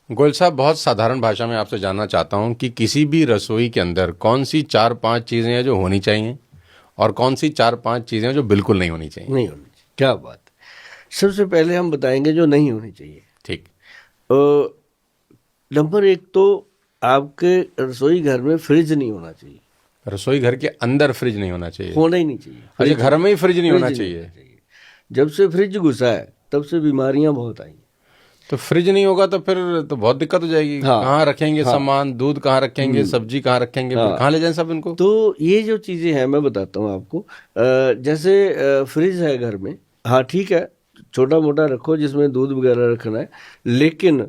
गोयल साहब, बहुत साधारण भाषा में आपसे जानना चाहता हूँ कि किसी भी रसोई के अंदर कौन सी 4-5 चीज़ें हैं जो होनी चाहिए और कौन सी 4-5 चीज़ें हैं जो बिल्कुल नहीं होनी चाहिए। नहीं होनी चाहिए, क्या बात है। सबसे पहले हम बताएंगे जो नहीं होनी चाहिए। ठीक। नंबर एक तो आपके रसोई घर में फ्रिज नहीं होना चाहिए। रसोई घर के अंदर फ्रिज नहीं होना चाहिए। होना ही नहीं चाहिए। अच्छा, घर में ही फ्रिज नहीं होना फ्रिज चाहिए। जब से फ्रिज घुसा है तब से बीमारियां बहुत आई। तो फ्रिज नहीं होगा तो फिर तो बहुत दिक्कत हो जाएगी। हाँ, कहाँ रखेंगे हाँ, सामान, दूध कहाँ रखेंगे, सब्जी कहाँ रखेंगे, फिर हाँ। कहाँ ले जाएं सब इनको। तो ये जो चीजें हैं मैं बताता हूँ आपको। जैसे फ्रिज है घर में, हाँ ठीक है, छोटा मोटा रखो जिसमें दूध वगैरह रखना है। लेकिन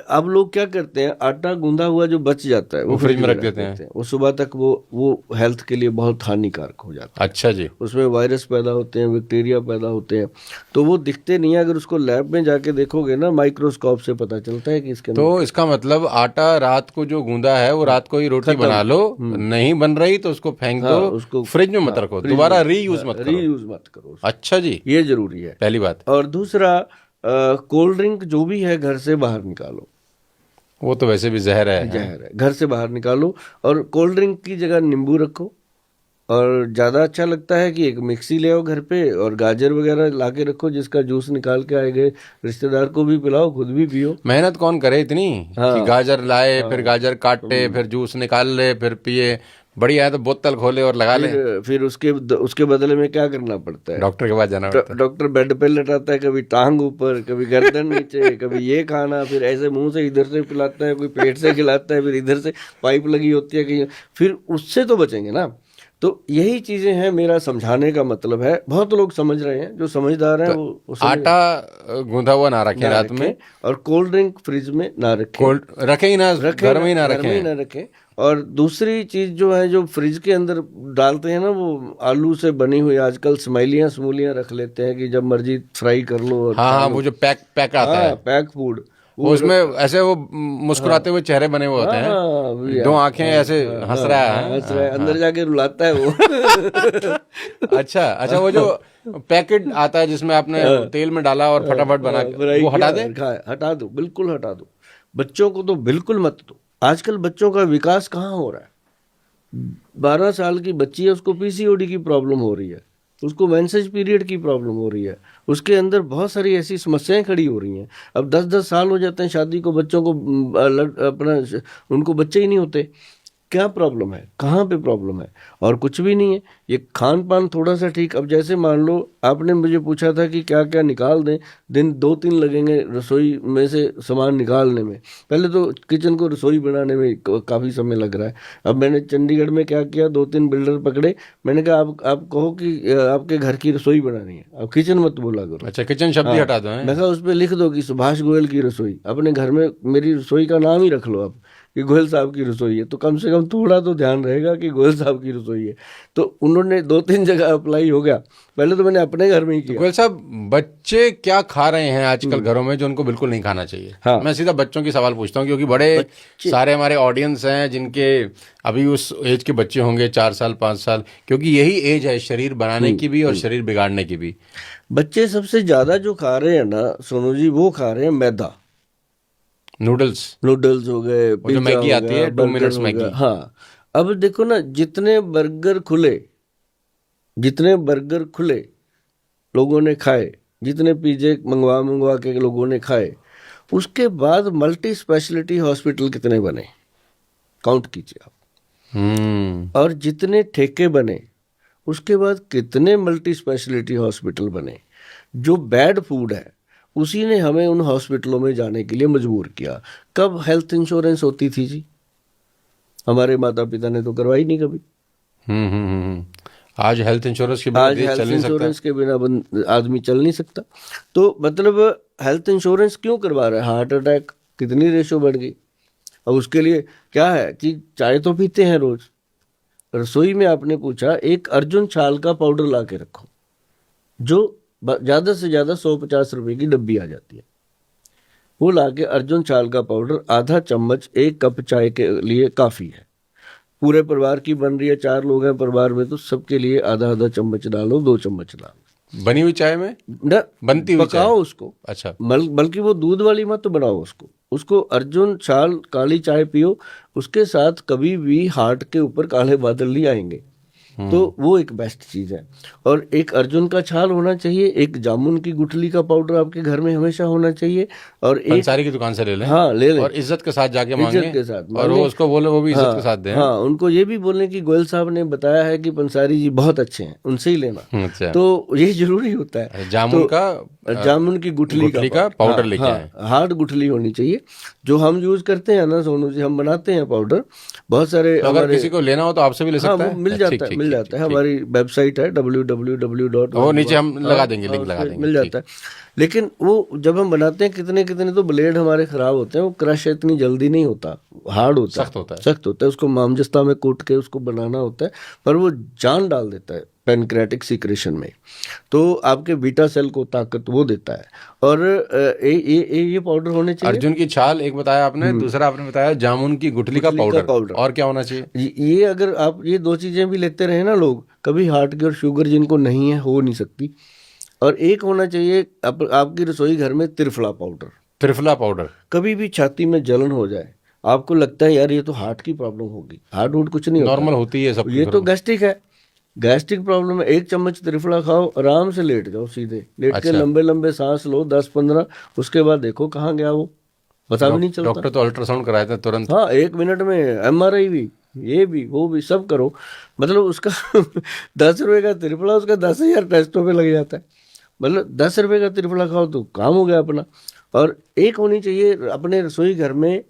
अब लोग क्या करते हैं, आटा गूंदा हुआ जो बच जाता है वो फ्रिज में रख देते हैं। वो सुबह तक वो हेल्थ के लिए बहुत हानिकारक हो जाता है। अच्छा जी। उसमें वायरस पैदा होते हैं, बैक्टीरिया पैदा होते हैं, तो वो दिखते नहीं है। अगर उसको लैब में जाके देखोगे ना, माइक्रोस्कोप से पता चलता है कि इसके अंदर। तो इसका मतलब आटा रात को जो गूंदा है वो रात को ही रोटी बना लो, नहीं बन रही तो उसको फेंक दो, उसको फ्रिज में मत रखो, दोबारा रीयूज मत करो। रीयूज मत करो उसको। अच्छा जी, ये जरूरी है, पहली बात। और दूसरा, कोल्ड ड्रिंक जो भी है घर से बाहर निकालो। वो तो वैसे भी जहर है। जहर है, घर से बाहर निकालो। और कोल्ड ड्रिंक की जगह नींबू रखो। और ज़्यादा अच्छा लगता है कि एक मिक्सी ले आओ घर पे और गाजर वगैरह ला के रखो, जिसका जूस निकाल के आए गए रिश्तेदार को भी पिलाओ, खुद भी पियो। मेहनत कौन करे इतनी कि गाजर लाए, फिर गाजर काटे, फिर जूस निकाल ले, फिर पिए। बढ़िया है तो बोतल खोले और लगा ले। फिर उसके बदले में क्या करना पड़ता है, डॉक्टर के पास जाना पड़ता है। डॉक्टर बेड पे लेटाता है, कभी टांग ऊपर, कभी गर्दन नीचे, कभी ये खाना, फिर ऐसे मुंह से इधर से पिलाता है, कोई पेट से खिलाता है, फिर इधर से पाइप लगी होती है कहीं। फिर उससे तो बचेंगे ना। तो यही चीजें हैं, मेरा समझाने का मतलब है। बहुत लोग समझ रहे हैं, जो समझदार हैं वो आटा गूंधा हुआ ना रखें रात में, और कोल्ड ड्रिंक फ्रिज में ना रखें। कोल्ड रखें ही ना, घर में ही ना रखें। और दूसरी चीज जो है, जो फ्रिज के अंदर डालते हैं ना, वो आलू से बनी हुई आजकल स्माइलियां स्मूलियां रख लेते हैं कि जब मर्जी फ्राई कर लो। हाँ, वो जो पैक आता है, पैक फूड, वो उसमें ऐसे वो मुस्कुराते हुए चेहरे बने हुए होते हैं, दो आंखें ऐसे हंस रहा है, अंदर जाके रुलाता है वो। अच्छा, वो जो पैकेट आता है जिसमें आपने तेल में डाला और फटाफट बना वो हटा दे। हटा दो, बिल्कुल हटा दो। बच्चों को तो बिल्कुल मत दो। आजकल बच्चों का विकास कहाँ हो रहा है। 12 साल की बच्ची है, उसको पीसीओडी की प्रॉब्लम हो रही है, उसको मेंसेज पीरियड की प्रॉब्लम हो रही है, उसके अंदर बहुत सारी ऐसी समस्याएं खड़ी हो रही हैं। अब 10-10 साल हो जाते हैं शादी को, बच्चों को अपना उनको बच्चे ही नहीं होते। क्या प्रॉब्लम है, कहाँ पे प्रॉब्लम है? और कुछ भी नहीं है, ये खान पान थोड़ा सा ठीक। अब जैसे मान लो आपने मुझे पूछा था कि क्या क्या निकाल दें, दिन 2-3 लगेंगे रसोई में से सामान निकालने में। पहले तो किचन को रसोई बनाने में काफ़ी समय लग रहा है। अब मैंने चंडीगढ़ में क्या किया, 2-3 बिल्डर पकड़े, मैंने कहा आप कहो कि आपके घर की रसोई बनानी है, अब किचन मत बोला करो। अच्छा, किचन शब्द ही हटा दो। मैं कहा उस पर लिख दो कि सुभाष गोयल की रसोई। अपने घर में मेरी रसोई का नाम ही रख लो आप कि गोयल साहब की रसोई है, तो कम से कम थोड़ा तो ध्यान रहेगा कि गोयल साहब की रसोई है। तो उन्होंने 2-3 जगह अप्लाई हो गया। पहले तो मैंने अपने घर में ही किया। गोयल साहब, बच्चे क्या खा रहे हैं आजकल घरों में जो उनको बिल्कुल नहीं खाना चाहिए? हाँ। मैं सीधा बच्चों की सवाल पूछता हूँ, क्योंकि बड़े सारे हमारे ऑडियंस हैं जिनके अभी उस एज के बच्चे होंगे, 4 साल 5 साल, क्योंकि यही एज है शरीर बनाने की भी और शरीर बिगाड़ने की भी। बच्चे सबसे ज्यादा जो खा रहे हैं ना सोनू जी, वो खा रहे हैं मैदा। नूडल्स हो गए, जो मैगी आती है 2 मिनट्स मैगी। हाँ, अब देखो ना, जितने बर्गर खुले लोगों ने खाए, जितने पिज्जे मंगवा के लोगों ने खाए, उसके बाद मल्टी स्पेशलिटी हॉस्पिटल कितने बने, काउंट कीजिए आप। और जितने ठेके बने, उसके बाद कितने मल्टी स्पेशलिटी हॉस्पिटल बने। जो बैड फूड है उसी ने हमें उन हॉस्पिटलों में जाने के लिए मजबूर किया। कब हेल्थ इंश्योरेंस होती थी जी? हमारे माता पिता ने तो करवाई नहीं कभी। आज हेल्थ इंश्योरेंस के बिना आदमी चल नहीं सकता। तो मतलब हेल्थ इंश्योरेंस क्यों करवा रहा है? हार्ट अटैक कितनी रेशो बढ़ गई। और उसके लिए क्या है कि चाय तो पीते हैं रोज, रसोई में आपने पूछा, एक अर्जुन छाल का पाउडर ला के रखो, जो ज्यादा से ज्यादा 150 रुपए की डब्बी आ जाती है। वो लाके अर्जुन छाल का पाउडर आधा चम्मच 1 कप चाय के लिए काफी है। पूरे परिवार की बन रही है, 4 लोग हैं परिवार में, तो सबके लिए आधा चम्मच डालो, 2 चम्मच डालो। बनी हुई चाय में ना, बनती हुई पकाओ उसको। अच्छा, बल्कि वो दूध वाली मत बनाओ उसको, उसको अर्जुन छाल काली चाय पियो, उसके साथ कभी भी हार्ट के ऊपर काले बादल नहीं आएंगे। तो वो एक बेस्ट चीज है। और एक अर्जुन का छाल होना चाहिए, एक जामुन की गुठली का पाउडर आपके घर में हमेशा होना चाहिए, और एक पंसारी की दुकान से ले लें। हाँ ले लें, और इज्जत के साथ जाके मांगे, इज्जत के साथ और मांगे। वो उसको बोले वो भी इज्जत के साथ दें। हाँ, उनको ये भी बोलने कि गोयल साहब ने बताया है कि पंसारी जी बहुत अच्छे हैं, उनसे ही लेना। अच्छा। तो ये जरूरी होता है। जामुन तो का जामुन की गुठली का पाउडर लेके आए। हार्ड गुठली होनी चाहिए, जो हम यूज करते हैं ना सोनू जी, हम बनाते हैं पाउडर बहुत सारे। तो अगर किसी को लेना हो तो आपसे भी ले सकता है? मिल जाता है, मिल जाता है। हमारी वेबसाइट है www. वो नीचे हम लगा देंगे, लिंक लगा देंगे, मिल जाता है। लेकिन वो जब हम बनाते हैं कितने कितने तो ब्लेड हमारे खराब होते हैं, वो क्रश इतनी जल्दी नहीं होता, हार्ड होता है, सख्त होता है। सख्त होता है। उसको मामजस्ता में कूट के उसको बनाना होता है, पर वो जान डाल देता है पेनक्रेटिक सीक्रेशन में, तो आपके बीटा सेल को ताकत वो देता है। और ये पाउडर होने चाहिए। अर्जुन की छाल एक बताया आपने, दूसरा आपने बताया जामुन की गुठली का पाउडर। और क्या होना चाहिए? ये अगर आप ये दो चीजें भी लेते रहे ना लोग, कभी हार्ट की और शुगर जिनको नहीं है हो नहीं सकती। और एक होना चाहिए आपकी रसोई घर में त्रिफला पाउडर। त्रिफला पाउडर, कभी भी छाती में जलन हो जाए, आपको लगता है यार ये तो हार्ट की प्रॉब्लम होगी, हार्ट वुट कुछ नहीं होता, नॉर्मल होती है सब, ये तो गैस्ट्रिक है, गैस्ट्रिक प्रॉब्लम है। 1 चम्मच त्रिफला खाओ, आराम से लेट जाओ, सीधे लेट के लंबे लंबे सांस लो 10-15, उसके बाद देखो कहाँ गया वो, पता भी नहीं चलता। डॉक्टर तो अल्ट्रासाउंड कराए थे तुरंत। हाँ, 1 मिनट में MRI भी, ये भी वो भी सब करो। मतलब उसका 10 रुपए का त्रिफला उसका 10,000 टेस्टों पे लग जाता है। मतलब 10 रुपए का त्रिफला खाओ तो काम हो गया अपना। और एक होनी चाहिए अपने रसोई घर में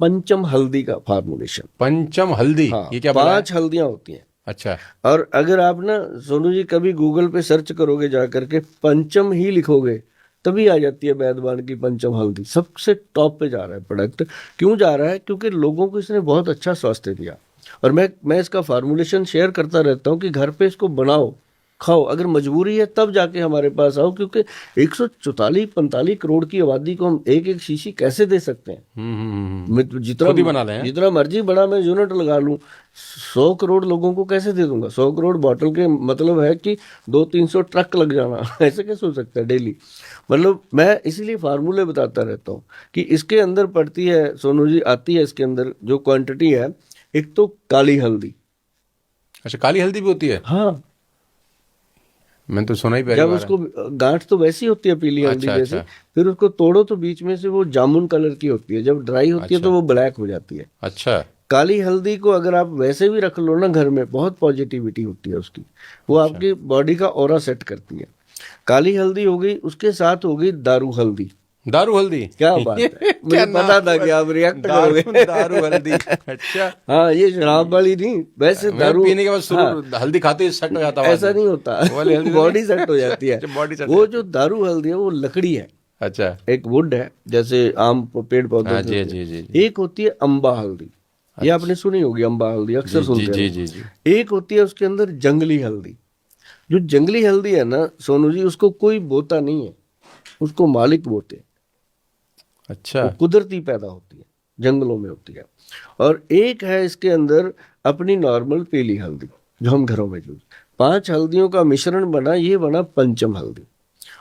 पंचम हल्दी का फार्मूलेशन। पंचम हल्दी, हाँ, ये क्या? 5 हल्दियां होती हैं। अच्छा। और अगर आप ना सोनू जी कभी गूगल पे सर्च करोगे जा करके, पंचम ही लिखोगे, तभी आ जाती है वैद्यवान की पंचम हल्दी। सबसे टॉप पे जा रहा है प्रोडक्ट। क्यों जा रहा है? क्योंकि लोगों को इसने बहुत अच्छा स्वास्थ्य दिया। और मैं इसका फार्मूलेशन शेयर करता रहता हूँ कि घर पे इसको बनाओ, खाओ। अगर मजबूरी है तब जाके हमारे पास आओ, क्योंकि 144-45 करोड़ की आबादी को हम एक एक शीशी कैसे दे सकते हैं? जितना मर्जी बड़ा मैं यूनिट लगा लूं, 100 करोड़ लोगों को कैसे दे दूंगा? 100 करोड़ बॉटल के मतलब है कि 200-300 ट्रक लग जाना। ऐसे कैसे हो सकता है डेली? मतलब मैं इसीलिए फार्मूले बताता रहता हूँ कि इसके अंदर पड़ती है सोनू जी, आती है इसके अंदर जो क्वांटिटी है, एक तो काली हल्दी। अच्छा, काली हल्दी भी होती है? हाँ, मैंने तो सुना ही पहली जब बार उसको गांठ तो वैसी होती है पीली हल्दी जैसे, फिर उसको तोड़ो तो बीच में से वो जामुन कलर की होती है, जब ड्राई होती है तो वो ब्लैक हो जाती है। अच्छा। काली हल्दी को अगर आप वैसे भी रख लो ना घर में, बहुत पॉजिटिविटी होती है उसकी, वो आपकी बॉडी का ऑरा सेट करती है। काली हल्दी हो गई, उसके साथ हो गई दारू हल्दी। दारू हल्दी, क्या बात है, मुझे पता था कि आप रिएक्ट करोगे। दारू हल्दी, अच्छा। हाँ, ये शराब वाली नहीं, वैसे दारू पीने के बाद हल्दी खाते ही सेट हो जाता है। ऐसा नहीं होता, बॉडी सेट हो जाती है। वो जो दारू हल्दी है वो लकड़ी है। अच्छा। एक वुड है, जैसे आम पेड़ पौधे से होती है। एक होती है अम्बा हल्दी, ये आपने सुनी होगी, अम्बा हल्दी अक्सर सुनते हैं। एक होती है उसके अंदर जंगली हल्दी। जो जंगली हल्दी है ना सोनू जी, उसको कोई बोता नहीं है, उसको मालिक बोते हैं। अच्छा। वो कुदरती पैदा होती है, जंगलों में होती है। और एक है इसके अंदर अपनी नॉर्मल पीली हल्दी जो हम घरों में यूज, 5 हल्दियों का मिश्रण बना, ये बना पंचम हल्दी।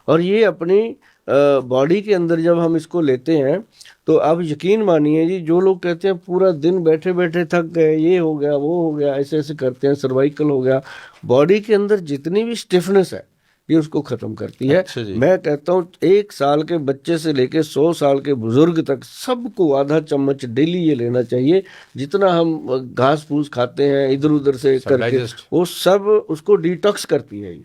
और ये अपनी बॉडी के अंदर जब हम इसको लेते हैं तो आप यकीन मानिए जी, जो लोग कहते हैं पूरा दिन बैठे बैठे थक गए, ये हो गया वो हो गया, ऐसे ऐसे करते हैं, सर्वाइकल हो गया, बॉडी के अंदर जितनी भी स्टिफनेस है ये उसको खत्म करती है। अच्छा, मैं कहता हूँ 1 साल के बच्चे से लेके 100 साल के बुजुर्ग तक सबको आधा चम्मच डेली ये लेना चाहिए। जितना हम घास फूस खाते हैं इधर उधर से करके, वो सब उसको डिटॉक्स करती है ये।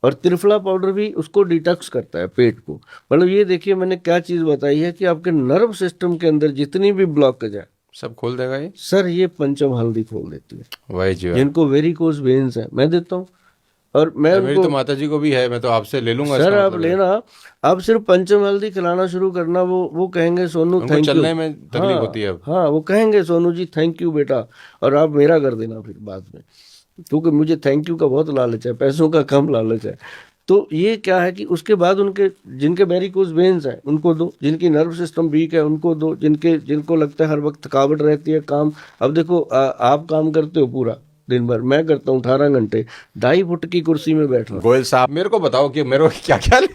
और त्रिफला पाउडर भी उसको डिटॉक्स करता है पेट को। मतलब ये देखिए मैंने क्या चीज बताई है कि आपके नर्व सिस्टम के अंदर जितनी भी ब्लॉकेज है सब खोल देगा ये सर, ये पंचम हल्दी खोल देती है। वही जी, जिनको वेरिकोज वेन्स है मैं देता हूँ। और मैं मेरी तो माता जी को भी है, मैं तो आपसे ले लूंगा। सर आप लेना, आप सिर्फ पंचम हल्दी खिलाना शुरू करना, वो कहेंगे सोनू थैंक यू। चलने में तकलीफ होती है अब। हाँ, वो कहेंगे सोनू जी थैंक यू बेटा, और आप मेरा कर देना फिर बाद में, क्योंकि मुझे थैंक यू का बहुत लालच है, पैसों का कम लालच है। तो ये क्या है कि उसके बाद उनके जिनके वेरिकोज वेन्स हैं उनको दो, जिनकी नर्व सिस्टम वीक है उनको दो, जिनको लगता है हर वक्त थकावट रहती है काम। अब देखो आप काम करते हो पूरा, दिन भर, मैं करता हूँ 18 घंटे 2.5 फुट की कुर्सी में बैठा। गोयल साहब मेरे को बताओ कि मेरे को क्या क्या ले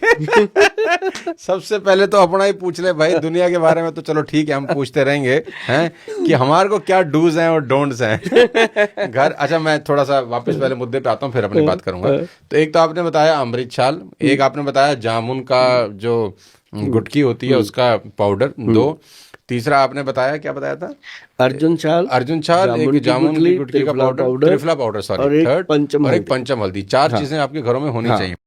सबसे पहले तो अपना ही पूछ ले भाई, दुनिया के बारे में तो चलो ठीक है हम पूछते रहेंगे हैं कि हमारे को क्या डूज हैं और डोंट्स हैं घर। अच्छा मैं थोड़ा सा वापस पहले मुद्दे पे आता हूँ, फिर अपनी बात करूंगा। तो एक तो आपने बताया अमृत छाल, एक आपने बताया जामुन का जो गुटकी होती है उसका पाउडर, 2, तीसरा आपने बताया क्या बताया था? अर्जुन छाल, एक जामुन की गुटकी का पाउडर, त्रिफला पाउडर, सॉरी, और एक थर्ड, पंचम और एक पंचम हल्दी। 4 चीजें आपके घरों में होनी चाहिए।